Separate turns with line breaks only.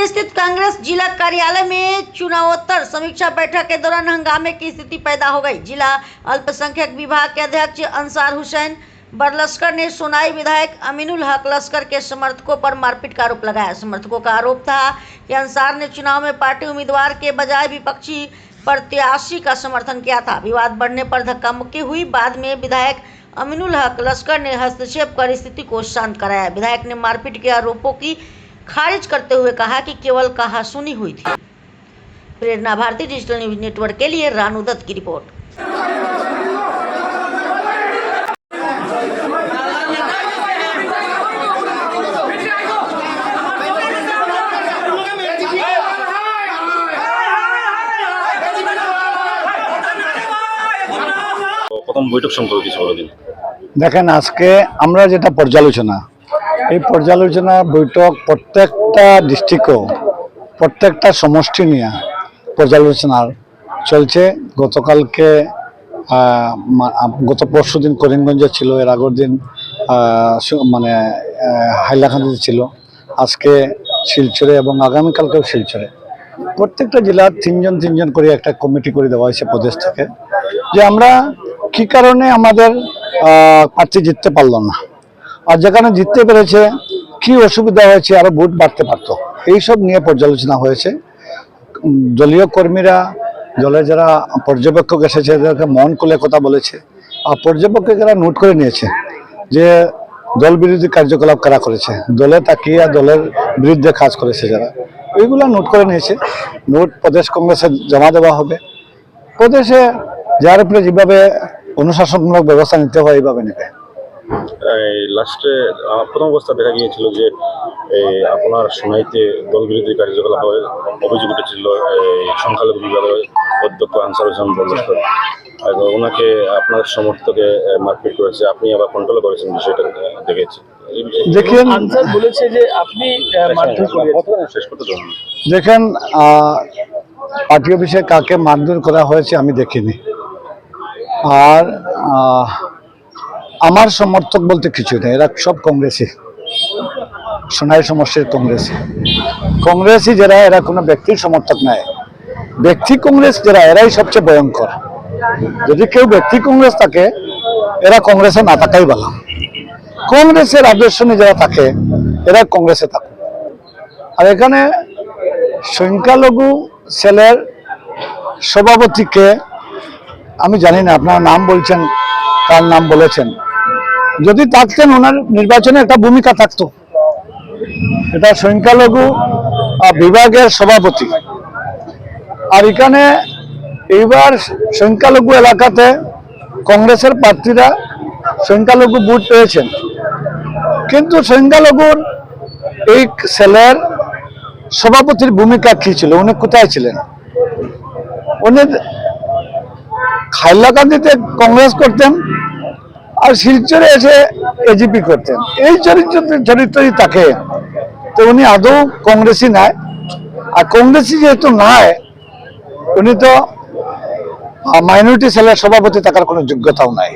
शिवपुरी स्थित कांग्रेस जिला कार्यालय में चुनावोत्तर समीक्षा बैठक के दौरान हंगामे की स्थिति पैदा हो गई। जिला अल्पसंख्यक विभाग के अध्यक्ष अंसार हुसैन बरलस्कर ने सोनाई विधायक अमीनुल हक लस्कर के समर्थकों पर मारपीट का आरोप लगाया। समर्थकों का आरोप था कि अंसार ने चुनाव में पार्टी उम्मीदवार के बजाय विपक्षी प्रत्याशी का समर्थन किया था। विवाद बढ़ने पर धक्का मुक्की हुई। बाद में विधायक अमीनुल हक लस्कर ने हस्तक्षेप कर स्थिति को शांत कराया। विधायक ने मारपीट के आरोपों की खारिज करते हुए कहा कि केवल कहासुनी हुई थी। प्रेरणा भारती डिजिटल न्यूज नेटवर्क के लिए रानू दत्त की रिपोर्ट।
প্রথম বৈঠক সম্পর্কে কিছু বলে দিন।
দেখেন, আজকে আমরা যেটা পর্যালোচনা, এই পর্যালোচনা বৈঠক প্রত্যেকটা ডিস্ট্রিক্টও প্রত্যেকটা সমষ্টি নিয়ে পর্যালোচনা চলছে। গতকালকে গত পরশু দিন করিমগঞ্জে ছিল, এর আগের দিন মানে হাইলাকান্দিতে ছিল, আজকে শিলচরে এবং আগামীকালকেও শিলচরে। প্রত্যেকটা জেলার তিনজন করে একটা কমিটি করে দেওয়া হয়েছে প্রদেশ থেকে, যে আমরা কি কারণে আমাদের প্রার্থী জিততে পারল না, আর যেখানে জিততে পেরেছে কি অসুবিধা হয়েছে, আরো ভোট বাড়তে পারতো, এইসব নিয়ে পর্যালোচনা হয়েছে। দলীয় কর্মীরা, দলের যারা পর্যবেক্ষক এসেছে এদেরকে মন খুলে কথা বলেছে, আর পর্যবেক্ষকেরা নোট করে নিয়েছে যে দল বিরোধী কার্যকলাপ কারা করেছে, দলে তাকিয়ে দলের বিরুদ্ধে কাজ করেছে যারা, ওইগুলো নোট করে নিয়েছে। নোট প্রদেশ কংগ্রেসে জমা দেওয়া হবে। প্রদেশে যার উপরে যেভাবে অনুশাসনমূলক ব্যবস্থা নিতে হয় এইভাবে নেবে।
লাস্টে প্রথম অবস্থা দেখা গিয়েছিল যে আপনার সোনাইতে দল বিরোধী কার্যকলাপের অভিযোগ উঠেছিল সংখ্যালঘু বিভাগের অধ্যক্ষ আনসার হোসেন বরলস্কর, ওনাকে আপনার সমর্থকে মারপিট করেছে, আপনি আবার কন্ট্রোল করেছেন, বিষয়টা দেখেছি।
দেখেন,
আনসার বলেছে যে আপনি মারধর করেছেন।
শেষ করতে চান?
দেখেন, পার্টি অফিসে কাকে মারধর করা হয়েছে আমি দেখিনি, আর আমার সমর্থক বলতে কিছু নেই, এরা সব কংগ্রেসই, সোনাই সমষ্টির কংগ্রেসই যারা, এরা কোনো ব্যক্তির সমর্থক নয়। ব্যক্তি কংগ্রেস যারা, এরাই সবচেয়ে ভয়ঙ্কর। যদি কেউ ব্যক্তি কংগ্রেস থাকে, এরা কংগ্রেসে না থাকাই ভালো। কংগ্রেসের আদর্শ নিয়ে যারা থাকে, এরা কংগ্রেসে থাকে। আর এখানে সংখ্যালঘু সেলের সভাপতিকে আমি জানি না, আপনারা নাম বলছেন, কার নাম বলেছেন, যদি থাকতেন ওনার নির্বাচনে একটা ভূমিকা থাকতো। এটা সংখ্যালঘু বিভাগের সভাপতি, আর এখানে এইবার সংখ্যালঘু এলাকাতে কংগ্রেসের প্রার্থীরা সংখ্যালঘু ভোট পেয়েছেন, কিন্তু সংখ্যালঘুর এই সেলের সভাপতির ভূমিকা কি ছিল, উনি কোথায় ছিলেন? উনি হাইলাকান্দিতে কংগ্রেস করতেন আর শিলচরে এসে এজিপি করতেন। এই চরিত্রই থাকে, তো উনি আদৌ কংগ্রেসই নাই। আর কংগ্রেসই যেহেতু নাই, উনি তো মাইনরিটি সেলের সভাপতি থাকার কোনো যোগ্যতাও নাই।